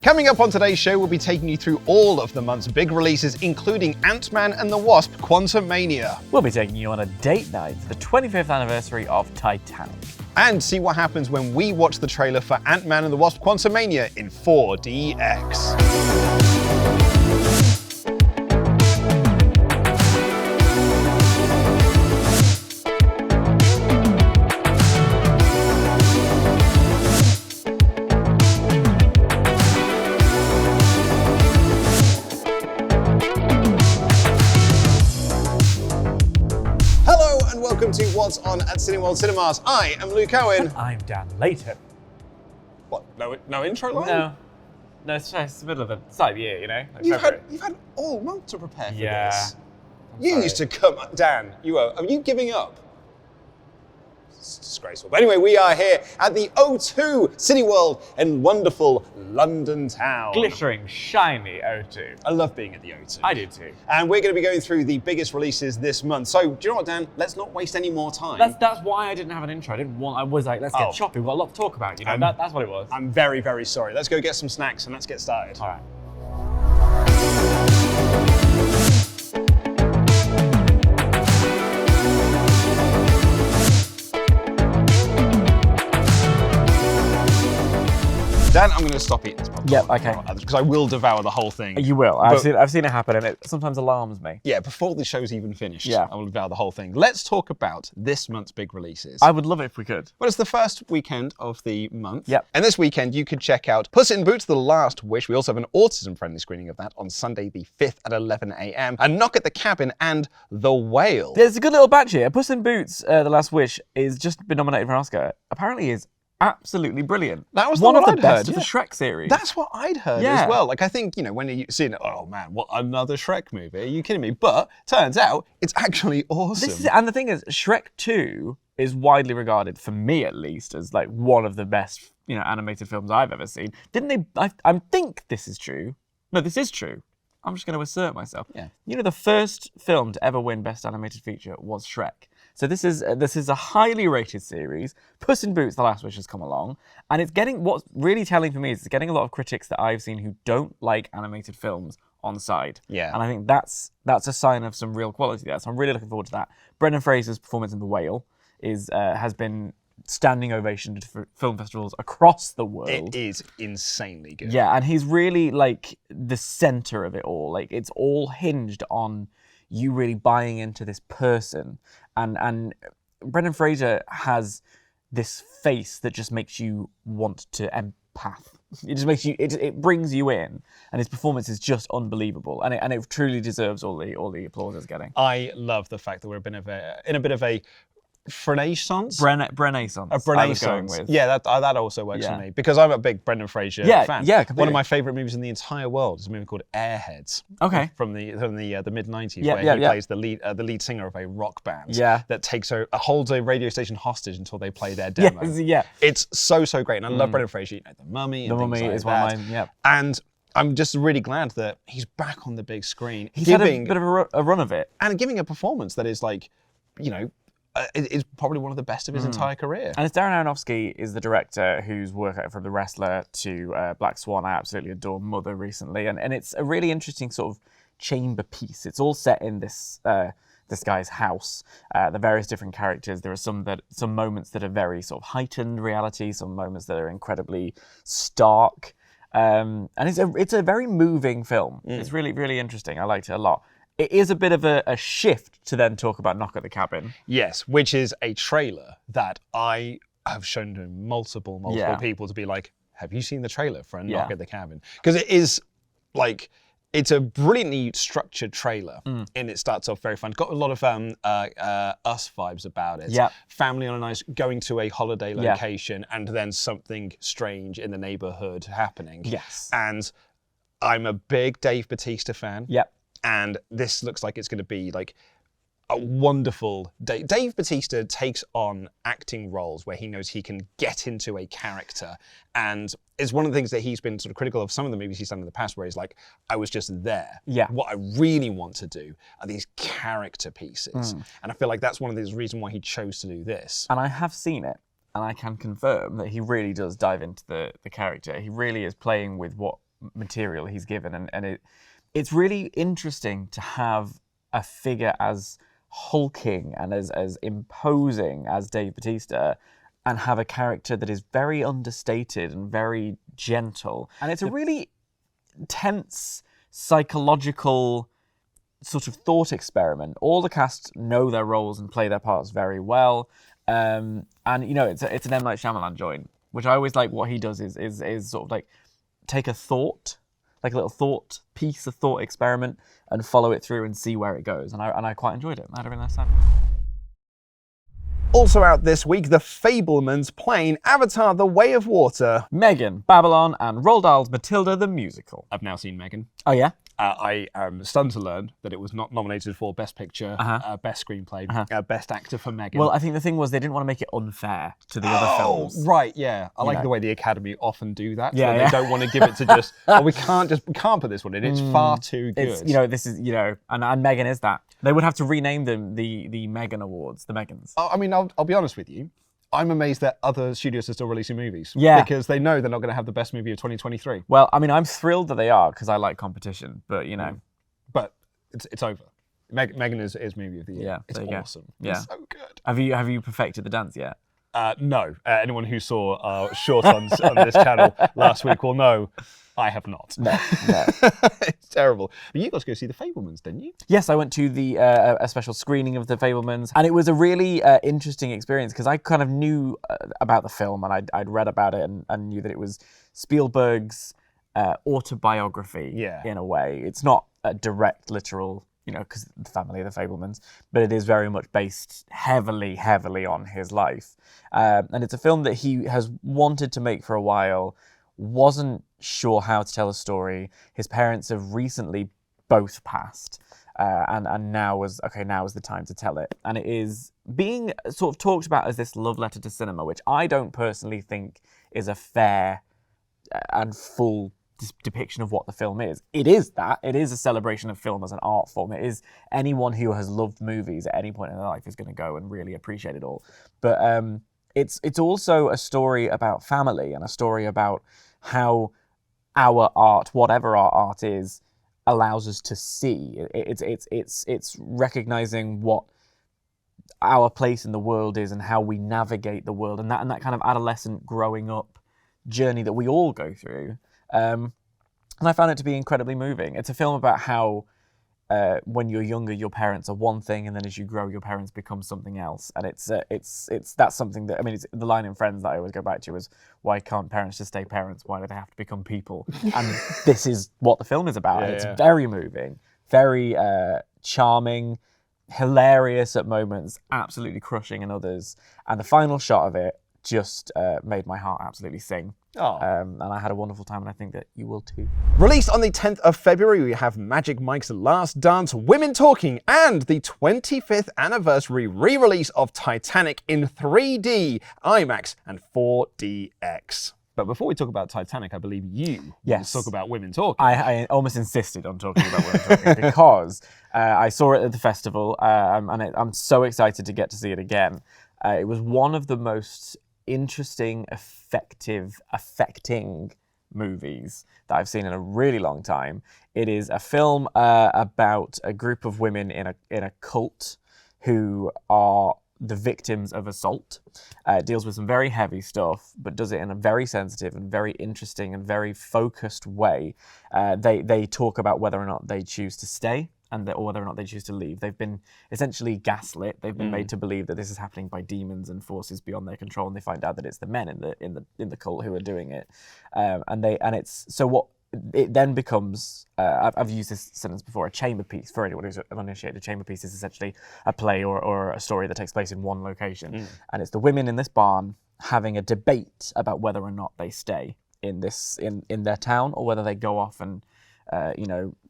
Coming up on today's show, we'll be taking you through all of the month's big releases, including Ant-Man and the Wasp: Quantumania. We'll be taking you on a date night for the 25th anniversary of Titanic. And see what happens when we watch the trailer for Ant-Man and the Wasp: Quantumania in 4DX. Welcome to What's On at Cineworld Cinemas. I am Luke Owen. And I'm Dan Layton. What? No intro line? No, it's the middle of the start of the year, you know? Like you've had all month to prepare for this. Yeah. You used to come, Dan. Are you giving up? It's disgraceful. But anyway, we are here at the O2 Cineworld in wonderful London town. Glittering, shiny O2. I love being at the O2. I do too. And we're going to be going through the biggest releases this month. So, do you know what, Dan? Let's not waste any more time. That's why I didn't have an intro. I was like, let's get shopping. We've got a lot to talk about, you know? That's what it was. I'm very, very sorry. Let's go get some snacks and let's get started. All right. Dan, I'm going to stop eating this popcorn. Yep, okay. Because I will devour the whole thing. You will. I've seen it happen, and it sometimes alarms me. Yeah, before the show's even finished, Yeah. I will devour the whole thing. Let's talk about this month's big releases. I would love it if we could. Well, it's the first weekend of the month. Yep. And this weekend, you could check out Puss in Boots: The Last Wish. We also have an autism-friendly screening of that on Sunday the 5th at 11 a.m. And Knock at the Cabin and The Whale. There's a good little batch here. Puss in Boots: The Last Wish is just been nominated for an Oscar. Apparently is absolutely brilliant. That was one of the I'd best heard, of the Shrek series. That's what I'd heard as well. Like, I think, when you see it, oh man, what another Shrek movie? Are you kidding me? But turns out it's actually awesome. And the thing is, Shrek 2 is widely regarded, for me at least, as like one of the best, animated films I've ever seen. Didn't they? I think this is true. No, this is true. I'm just going to assert myself. Yeah. The first film to ever win Best Animated Feature was Shrek. So this is a highly rated series. Puss in Boots: The Last Wish has come along, and it's getting, what's really telling for me is it's getting a lot of critics that I've seen who don't like animated films on side. Yeah. And I think that's a sign of some real quality there. So I'm really looking forward to that. Brendan Fraser's performance in The Whale has been standing ovation to film festivals across the world. It is insanely good. Yeah, and he's really like the center of it all. Like, it's all hinged on you really buying into this person. And Brendan Fraser has this face that just makes you want to empath. It just makes you, it brings you in, and his performance is just unbelievable, and it truly deserves all the applause it's getting. I love the fact that we're in a bit of a Renaissance? Renaissance. A Renaissance. I was going with. Yeah, that also works for me, because I'm a big Brendan Fraser fan. Yeah, completely. One of my favourite movies in the entire world is a movie called Airheads. Okay. From the mid-90s, Yeah, where he plays the lead singer of a rock band that holds a radio station hostage until they play their demo. Yes, yeah. It's so great, and I love Brendan Fraser. The Mummy and things like that. The Mummy is one of mine, And I'm just really glad that he's back on the big screen. He's had a bit of a run of it. And giving a performance that is like, is probably one of the best of his entire career. And it's Darren Aronofsky is the director whose work from The Wrestler to Black Swan, I absolutely adore, Mother recently. And it's a really interesting sort of chamber piece. It's all set in this guy's house. The various different characters. There are some moments that are very sort of heightened reality, some moments that are incredibly stark. And it's a very moving film. It's really, really interesting. I liked it a lot. It is a bit of a shift to then talk about Knock at the Cabin. Yes, which is a trailer that I have shown to multiple people to be like, have you seen the trailer for Knock at the Cabin? Because it is like, it's a brilliantly structured trailer, and it starts off very fun. It's got a lot of Us vibes about it. Yep. Family on a nice, going to a holiday location, and then something strange in the neighborhood happening. Yes. And I'm a big Dave Bautista fan. Yep. And this looks like it's going to be like a wonderful... Dave Bautista takes on acting roles where he knows he can get into a character, and it's one of the things that he's been sort of critical of some of the movies he's done in the past, where he's like, I was just there. Yeah. What I really want to do are these character pieces. And I feel like that's one of the reasons why he chose to do this. And I have seen it, and I can confirm that he really does dive into the character. He really is playing with what material he's given, and it's really interesting to have a figure as hulking and as imposing as Dave Bautista, and have a character that is very understated and very gentle. And it's a really tense psychological sort of thought experiment. All the cast know their roles and play their parts very well. And you know, it's an M. Night Shyamalan joint, which I always like. What he does is sort of like take a thought, like a little thought piece, a thought experiment, and follow it through and see where it goes. And I quite enjoyed it. I had a really nice time. Also out this week, The Fabelmans playing Avatar: The Way of Water. Megan, Babylon, and Roald Dahl's Matilda the Musical. I've now seen Megan. Oh, yeah? I am stunned to learn that it was not nominated for Best Picture, Best Screenplay, Best Actor for Megan. Well, I think the thing was they didn't want to make it unfair to the other films. Right, yeah. I like the way the Academy often do that. Yeah, They don't want to give it to just, we can't put this one in. It's far too good. It's, you know, this is, you know, and Megan is that. They would have to rename them the Megan Awards, the Megans. I mean, I'll be honest with you. I'm amazed that other studios are still releasing movies. Yeah. Because they know they're not going to have the best movie of 2023. Well, I mean, I'm thrilled that they are, because I like competition, but, you know. But it's over. Megan is movie of the year. Yeah, it's awesome. Yeah. It's so good. Have you perfected the dance yet? No. Anyone who saw our short on this channel last week will know I have not. No. It's terrible. But you got to go see The Fabelmans, didn't you? Yes, I went to a special screening of The Fabelmans, and it was a really interesting experience, because I kind of knew about the film, and I'd read about it, and knew that it was Spielberg's autobiography in a way. It's not a direct, literal, you know, because the family of the Fabelmans, but it is very much based heavily on his life. And it's a film that he has wanted to make for a while, wasn't sure how to tell a story. His parents have recently both passed, and now is the time to tell it. And it is being sort of talked about as this love letter to cinema, which I don't personally think is a fair and full depiction of what the film is. It is that. It is a celebration of film as an art form. It is anyone who has loved movies at any point in their life is going to go and really appreciate it all. But it's also a story about family, and a story about how our art, whatever our art is, allows us to see. It's recognizing what our place in the world is and how we navigate the world, and that kind of adolescent growing up journey that we all go through. And I found it to be incredibly moving. It's a film about how when you're younger, your parents are one thing, and then as you grow, your parents become something else. And that's something that, I mean, it's the line in Friends that I always go back to is, why can't parents just stay parents? Why do they have to become people? And this is what the film is about. It's very moving, very charming, hilarious at moments, absolutely crushing in others. And the final shot of it just made my heart absolutely sing. And I had a wonderful time, and I think that you will too. Released on the 10th of February, we have Magic Mike's Last Dance, Women Talking, and the 25th anniversary re-release of Titanic in 3D, IMAX, and 4DX. But before we talk about Titanic, I believe you want to talk about Women Talking. I almost insisted on talking about Women Talking because I saw it at the festival, and I'm so excited to get to see it again. It was one of the most interesting, affecting movies that I've seen in a really long time. It is a film about a group of women in a cult who are the victims of assault. It deals with some very heavy stuff, but does it in a very sensitive and very interesting and very focused way. They talk about whether or not they choose to stay, or whether or not they choose to leave. They've been essentially gaslit. They've been made to believe that this is happening by demons and forces beyond their control, and they find out that it's the men in the cult who are doing it. It then becomes, I've used this sentence before, a chamber piece. For anyone who's uninitiated, a chamber piece is essentially a play or a story that takes place in one location. And it's the women in this barn having a debate about whether or not they stay in their town, or whether they go off and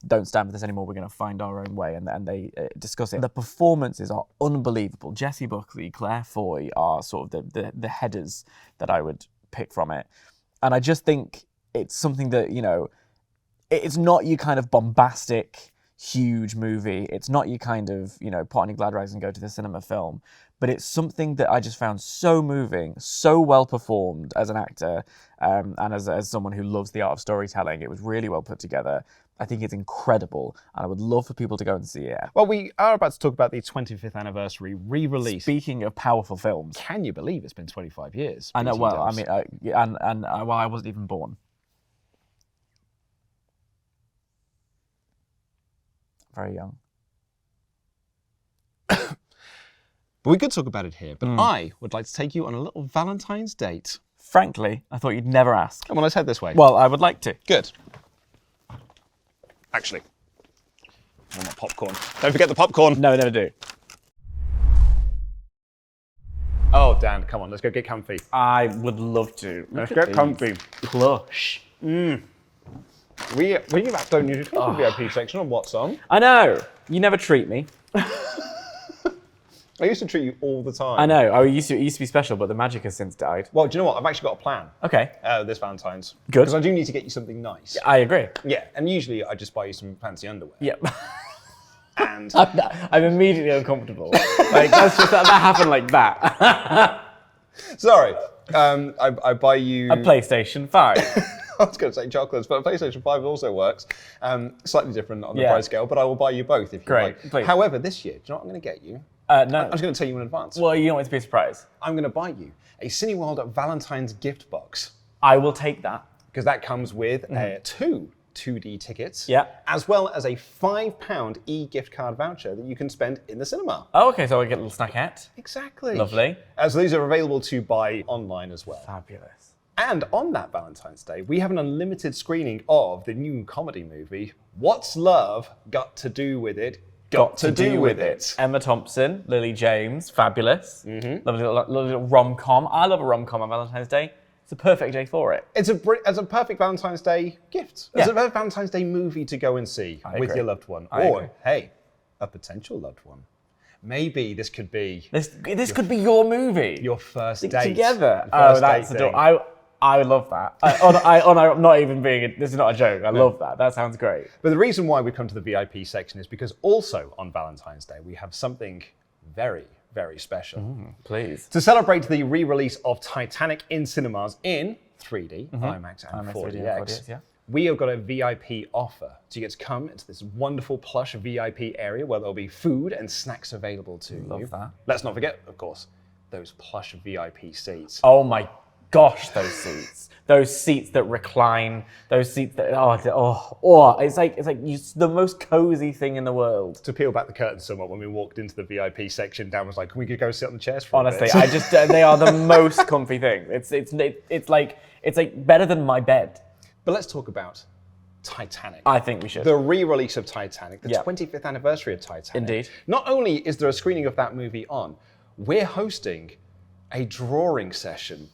don't stand with us anymore, we're going to find our own way, and they discuss it. The performances are unbelievable. Jessie Buckley, Claire Foy are sort of the headers that I would pick from it. And I just think it's something that, it's not your kind of bombastic, huge movie. It's not your kind of, put on your glad rags and go to the cinema film. But it's something that I just found so moving, so well performed as an actor, and as someone who loves the art of storytelling. It was really well put together. I think it's incredible, and I would love for people to go and see it. Well, we are about to talk about the 25th anniversary re-release. Speaking of powerful films, can you believe it's been 25 years? I know. Well, I mean, I wasn't even born. Very young. But we could talk about it here. But I would like to take you on a little Valentine's date. Frankly, I thought you'd never ask. Come on, let's head this way. Well, I would like to. Good. Actually, I want popcorn. Don't forget the popcorn. No, never do. Oh, Dan, come on, let's go get comfy. I would love to. Let's get comfy. Plush. We don't usually talk the VIP section on what's on. I know. You never treat me. I used to treat you all the time. I know. It used to be special, but the magic has since died. Well, do you know what? I've actually got a plan. Okay. This Valentine's. Good. Because I do need to get you something nice. I agree. Yeah, and usually I just buy you some fancy underwear. Yep. And I'm immediately uncomfortable. That happened like that. Sorry. I buy you A PlayStation 5. I was going to say chocolates, but a PlayStation 5 also works. Slightly different on the price scale, but I will buy you both if you like. Please. However, this year, do you know what I'm going to get you? No. I was going to tell you in advance. Well, you don't want it to be a surprise. I'm going to buy you a Cineworld Valentine's gift box. I will take that. Because that comes with two 2D tickets, as well as a £5 e-gift card voucher that you can spend in the cinema. Oh, okay, so I get a little snackette. Exactly. Lovely. So these are available to buy online as well. Fabulous. And on that Valentine's Day, we have an unlimited screening of the new comedy movie, What's Love Got to Do With It? Got to Do With It. Emma Thompson, Lily James, fabulous. Lovely little rom-com. I love a rom-com on Valentine's Day. It's a perfect day for it. It's a perfect Valentine's Day gift. It's a Valentine's Day movie to go and see with your loved one. Or, hey, a potential loved one. Maybe this could be... This could be your movie. Your first date. Together. Oh, that's adorable. I would love that. I'm not even being... This is not a joke. I love that. That sounds great. But the reason why we come to the VIP section is because also on Valentine's Day, we have something very, very special. Please. To celebrate the re-release of Titanic in cinemas in 3D, IMAX and 4DX, we have got a VIP offer. So you get to come into this wonderful plush VIP area where there'll be food and snacks available to you. Love that. Let's not forget, of course, those plush VIP seats. Oh my gosh, those seats. Those seats that recline, those seats that, it's like the most cozy thing in the world. To peel back the curtain somewhat, when we walked into the VIP section, Dan was like, can we go sit on the chairs for a bit? Honestly, they are the most comfy thing. It's like better than my bed. But let's talk about Titanic. I think we should. The re-release of Titanic, the 25th anniversary of Titanic. Indeed. Not only is there a screening of that movie on, we're hosting a drawing session.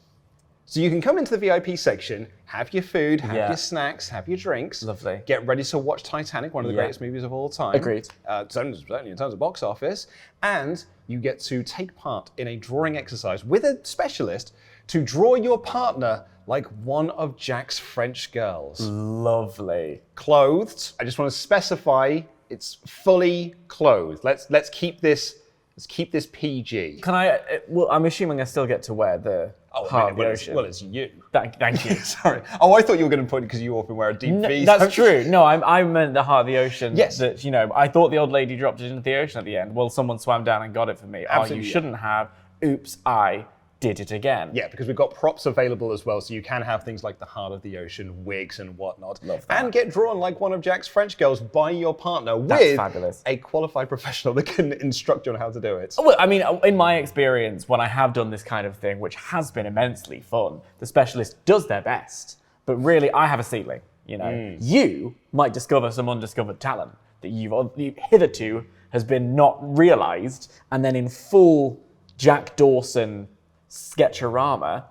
So you can come into the VIP section, have your food, have your snacks, have your drinks. Lovely. Get ready to watch Titanic, one of the greatest movies of all time. Agreed. Certainly in terms of box office. And you get to take part in a drawing exercise with a specialist to draw your partner like one of Jack's French girls. Lovely. Clothed. I just want to specify it's fully clothed. Let's keep this PG. Can I? Well, I'm assuming I still get to wear the heart of the ocean. Well, it's you. Thank you. Sorry. Oh, I thought you were going to point because you often wear a deep V. That's true. No, I meant the heart of the ocean. Yes. That I thought the old lady dropped it into the ocean at the end. Well, someone swam down and got it for me. Absolutely. Oh, you shouldn't have. Oops, I did it again. Yeah, because we've got props available as well, so you can have things like the heart of the ocean, wigs and whatnot. Love that. And get drawn like one of Jack's French girls by your partner That's fabulous. A qualified professional that can instruct you on how to do it. Well, I mean, in my experience, when I have done this kind of thing, which has been immensely fun, the specialist does their best. But really, I have a ceiling. You might discover some undiscovered talent that you've hitherto has been not realised, and then in full Jack Dawson Sketchorama,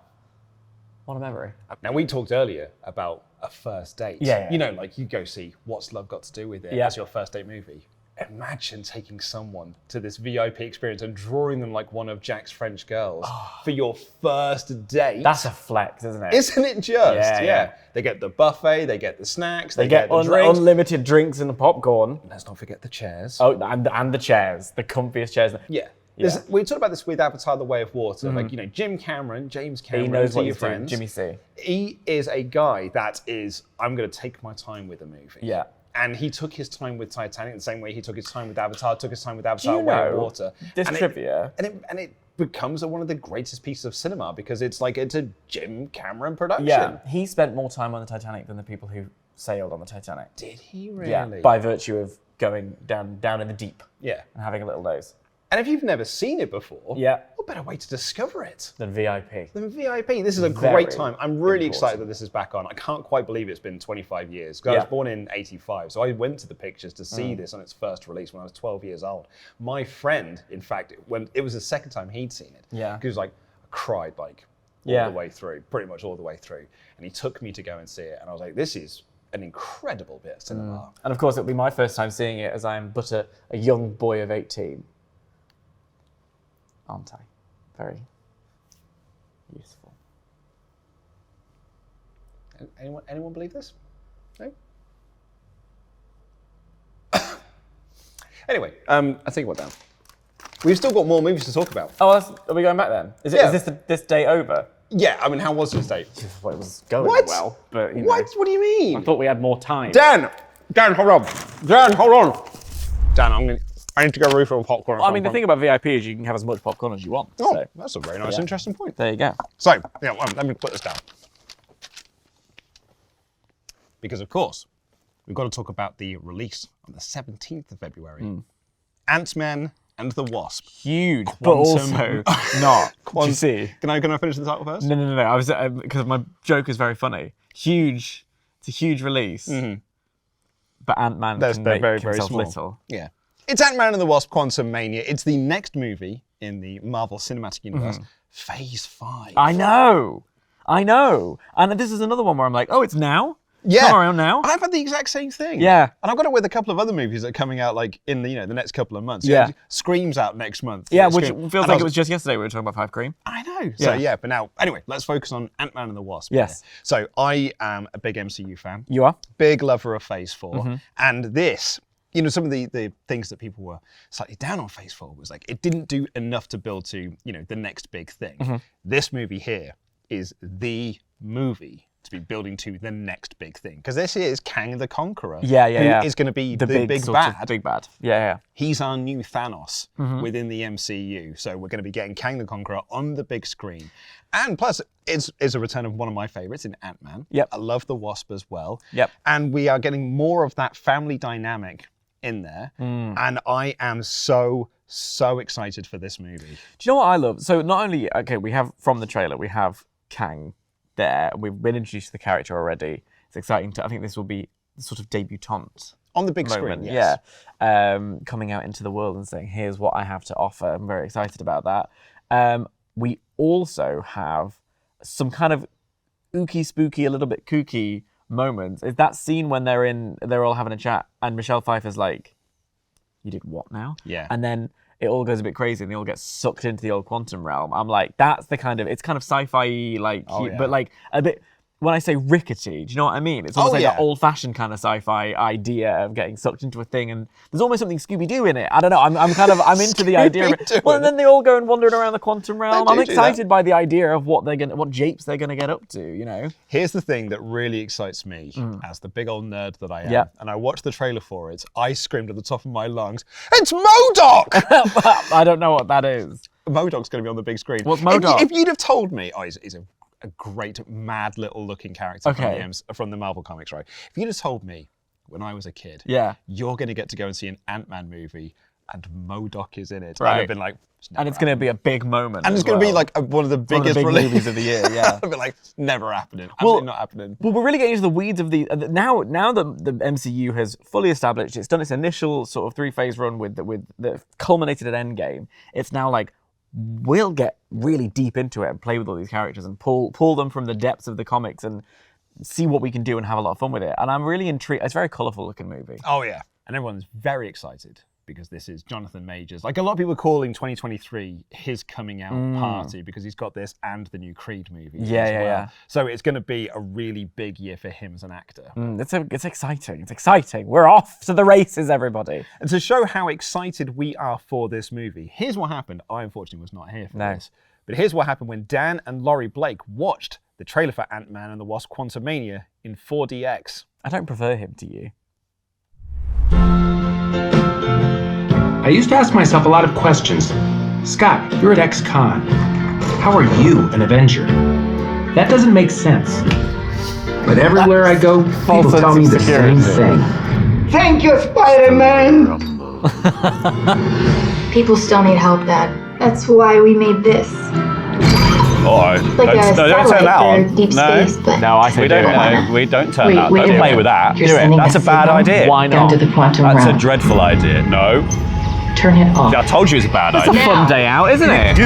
what a memory. Now, we talked earlier about a first date. Yeah. Like you go see What's Love Got to Do With It as your first date movie. imagine taking someone to this VIP experience and drawing them like one of Jack's French girls for your first date. That's a flex, isn't it? Isn't it just? Yeah. They get the buffet, they get the snacks, they get the drinks. Unlimited drinks and the popcorn. Let's not forget the chairs. Oh, and the chairs, the comfiest chairs. Yeah. We talked about this with Avatar: The Way of Water. Like, you know, James Cameron, he knows what he's doing. Jimmy C. He is a guy that is, I'm going to take my time with a movie. Yeah. And he took his time with Titanic the same way he took his time with Avatar, took his time with Avatar: Way of Water. This trivia. And it becomes one of the greatest pieces of cinema because it's a Jim Cameron production. Yeah. He spent more time on the Titanic than the people who sailed on the Titanic. Did he really? Yeah. By virtue of going down in the deep. Yeah. And having a little nose. And if you've never seen it before, what better way to discover it than VIP? This is a great time. I'm really excited that this is back on. I can't quite believe it's been 25 years. I was born in 85, so I went to the pictures to see this on its first release when I was 12 years old. My friend, in fact, when it was the second time he'd seen it, he was like, I cried like all the way through, pretty much all the way through. And he took me to go and see it, and I was like, this is an incredible bit of cinema. And of course, it'll be my first time seeing it as I'm but a young boy of 18. Aren't I? Very useful. Anyone believe this? No? Anyway, I think we're done. We've still got more movies to talk about. Oh, are we going back then? Is this day over? Yeah, I mean, how was this date? Well, it was going well, but What do you mean? I thought we had more time. Dan, hold on. Dan, I need to go refill popcorn. Well, I mean, the thing about VIP is you can have as much popcorn as you want. Oh, so. That's a very nice, interesting point. There you go. So, let me put this down. Because, of course, we've got to talk about the release on the 17th of February. Ant-Man and the Wasp. Huge, but also not. Did you see? Can I finish the title first? No. I was because my joke is very funny. Huge. It's a huge release. But Ant-Man can make very himself small. Little. Yeah. It's Ant-Man and the Wasp: Quantumania. It's the next movie in the Marvel Cinematic Universe, Phase 5. I know. And this is another one where I'm like, oh, it's now? Yeah. Come around now? I've had the exact same thing. Yeah. And I've got it with a couple of other movies that are coming out like in the the next couple of months. Yeah. Scream's out next month. Yeah, which feels like it was just yesterday we were talking about Five Cream. I know. So but now, anyway, let's focus on Ant-Man and the Wasp. Yes. Here. So I am a big MCU fan. You are? Big lover of Phase 4. And this, some of the things that people were slightly down on Phase 4 was like, it didn't do enough to build to, the next big thing. This movie here is the movie to be building to the next big thing. Because this is Kang the Conqueror. Who is going to be the big bad. Big bad. Yeah. He's our new Thanos within the MCU. So we're going to be getting Kang the Conqueror on the big screen. And plus, it's a return of one of my favorites in Ant-Man. Yep. I love the Wasp as well. Yep. And we are getting more of that family dynamic in there. And I am so excited for this movie. Do you know what I love? So not only, we have from the trailer, we have Kang there. We've been introduced to the character already. It's exciting I think this will be the sort of debutante. On the big moment, screen, yes. Coming out into the world and saying, here's what I have to offer. I'm very excited about that. We also have some kind of ooky, spooky, a little bit kooky moments. Is that scene when they're all having a chat and Michelle Pfeiffer's like, you did what now? Yeah. And then it all goes a bit crazy and they all get sucked into the old quantum realm. I'm like, that's the kind of, it's kind of sci-fi, but like a bit, when I say rickety, do you know what I mean? It's almost like that old-fashioned kind of sci-fi idea of getting sucked into a thing, and there's almost something Scooby-Doo in it. I don't know. I'm into the idea of it. Well, and then they all go and wandering around the quantum realm. I'm excited by the idea of what japes they're gonna get up to. Here's the thing that really excites me as the big old nerd that I am. And I watched the trailer for it. I screamed at the top of my lungs, "It's MODOK!" I don't know what that is. MODOK's going to be on the big screen. What's MODOK? If you'd have told me, he's a great, mad little looking character from the Marvel comics, right? If you'd have told me when I was a kid, you're going to get to go and see an Ant-Man movie and MODOK is in it, I'd have been like, and it's going to be a big moment. And it's going to be like one of the biggest movies of the year, yeah. I'd be like, never happening. Absolutely not happening. Well, we're really getting into the weeds of the now that the MCU has fully established, it's done its initial sort of 3-phase run with the culminated at Endgame. It's now like, we'll get really deep into it and play with all these characters and pull them from the depths of the comics and see what we can do and have a lot of fun with it. And I'm really intrigued. It's a very colourful looking movie. Oh yeah. And everyone's very excited because this is Jonathan Majors. Like a lot of people are calling 2023 his coming out party because he's got this and the new Creed movie as well. Yeah. So it's going to be a really big year for him as an actor. It's exciting. It's exciting. We're off to the races, everybody. And to show how excited we are for this movie, here's what happened. I unfortunately was not here for this. But here's what happened when Dan and Laurie Blake watched the trailer for Ant-Man and the Wasp: Quantumania in 4DX. I don't prefer him to you. I used to ask myself a lot of questions. Scott, you're at ex-con. How are you an Avenger? That doesn't make sense. But everywhere I go, people tell me the same thing. Thank you, Spider-Man! People still need help, Dad. That's why we made this. Or Like don't turn that on. Deep space, but No, I think We don't turn Wait, that. wait, Don't wait. play with that. You're sending That's a a bad signal? idea. Why not? Down to the quantum That's a realm. dreadful idea. No. Turn it off. I told you it's a bad It's a idea. fun day out, isn't it?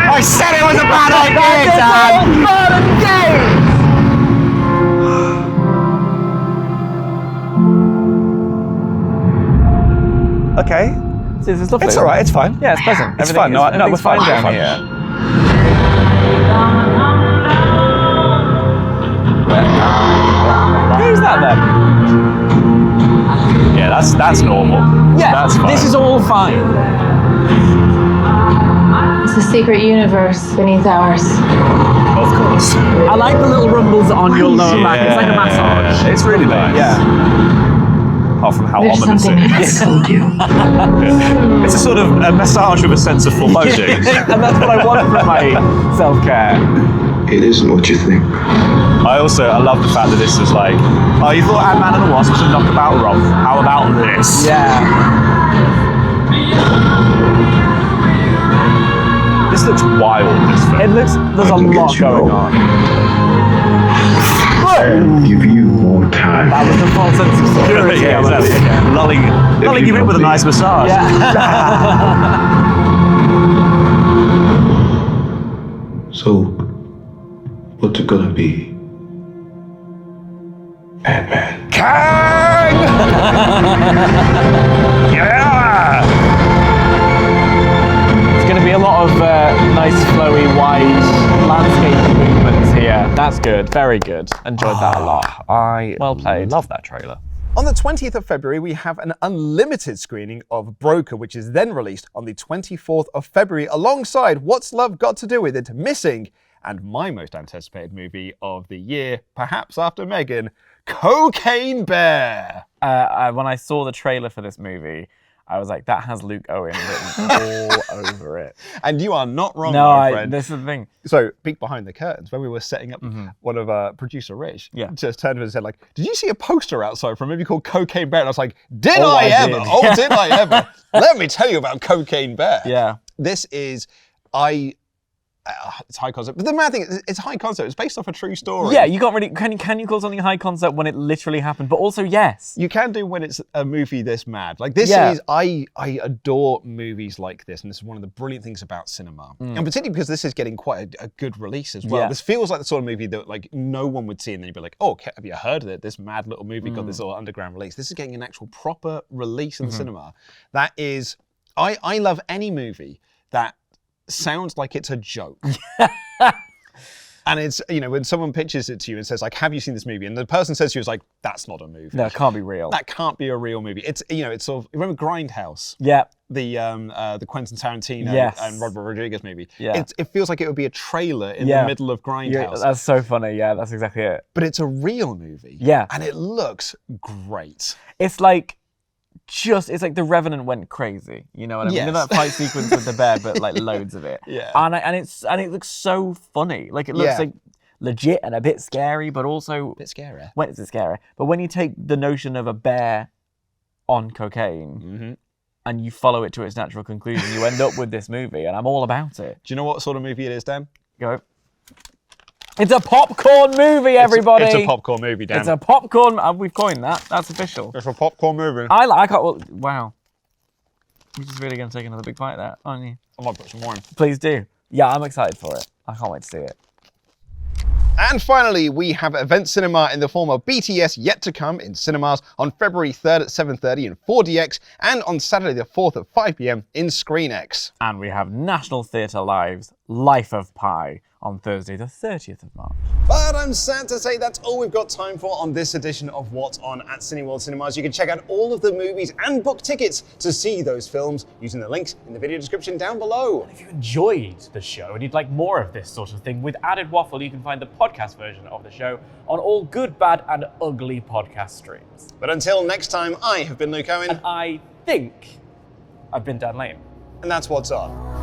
I said it was a bad idea, Dad! Okay. This is lovely. It's all right. It's fine. Yeah, it's pleasant. It's fine. No, we're everything's fine down we're here. Who's that then? Yeah, that's normal. Yeah, That's fine. this is all fine. It's a secret universe beneath ours. Of course. I like the little rumbles on your lower back. It's like a massage. It's really nice. Yeah. Apart from how There's ominous something it I is. told you. It's a sort of a massage with a sense of foreboding. And that's what I want from my self-care. It isn't what you think. I love the fact that this is like, oh, you thought Ant-Man and the Wasp was a knockabout romp. How about this? Yeah. This looks wild, this film. It looks, there's a I can get lot you going wrong. on. I'll give you more time. That was the false sense of security. Yeah, element exactly. again. Lulling you in with a nice massage. Yeah. So, what's it gonna be? Ant-Man. Kang! Yeah! It's going to be a lot of nice, flowy, wide landscape movements here. That's good. Very good. Enjoyed that a lot. Well played. Love that trailer. On the 20th of February, we have an unlimited screening of Broker, which is then released on the 24th of February, alongside What's Love Got to Do With It, Missing, and my most anticipated movie of the year, perhaps after Megan, Cocaine Bear. When I saw the trailer for this movie, I was like, that has Luke Owen written all over it. And you are not wrong, my friend. This is the thing. So, peek behind the curtains, when we were setting up, one of producer Rich just turned to us and said, like, did you see a poster outside for a movie called Cocaine Bear? And I was like, did I ever? did. Oh, did I ever? Let me tell you about Cocaine Bear. Yeah. This is, it's high concept. But the mad thing is, it's high concept. It's based off a true story. Yeah, you can't really, can you call something high concept when it literally happened? But also, yes. You can do when it's a movie this mad. Like this is, I adore movies like this, and this is one of the brilliant things about cinema. And particularly because this is getting quite a good release as well. Yeah. This feels like the sort of movie that like no one would see, and then you'd be like, oh, have you heard of it? This mad little movie got this little underground release. This is getting an actual proper release in the cinema. That is, I love any movie that sounds like it's a joke. And it's, you know, when someone pitches it to you and says, like, have you seen this movie? And the person says to you, is like, that's not a movie. No, it can't be real. That can't be a real movie. It's, you know, it's sort of, remember Grindhouse? Yeah. The Quentin Tarantino and Robert Rodriguez movie. Yeah. It feels like it would be a trailer in the middle of Grindhouse. Yeah, that's so funny. Yeah, that's exactly it. But it's a real movie. Yeah. And it looks great. It's like, it's like The Revenant went crazy, you know what I mean? Yes. You know that fight sequence with the bear, but like loads of it. Yeah. And it looks so funny. Like it looks like legit and a bit scary, but also A bit scary. when it's scary. But when you take the notion of a bear on cocaine and you follow it to its natural conclusion, you end up with this movie, and I'm all about it. Do you know what sort of movie it is, Dan? Go. It's a popcorn movie, everybody. It's a popcorn movie, Dan. It's a popcorn. We've coined that. That's official. It's a popcorn movie. I can't. Well, wow. You're just really going to take another big bite of that, aren't you? I might put some more in. Please do. Yeah, I'm excited for it. I can't wait to see it. And finally, we have event cinema in the form of BTS yet to come in cinemas on February 3rd at 7:30 in 4DX and on Saturday the 4th at 5 p.m. in ScreenX. And we have National Theatre Live's Life of Pi on Thursday the 30th of March. But I'm sad to say that's all we've got time for on this edition of What's On at Cineworld Cinemas. You can check out all of the movies and book tickets to see those films using the links in the video description down below. If you enjoyed the show and you'd like more of this sort of thing with added waffle, you can find the podcast version of the show on all good, bad, and ugly podcast streams. But until next time, I have been Luke Owen. And I think I've been Dan Lane. And that's What's On.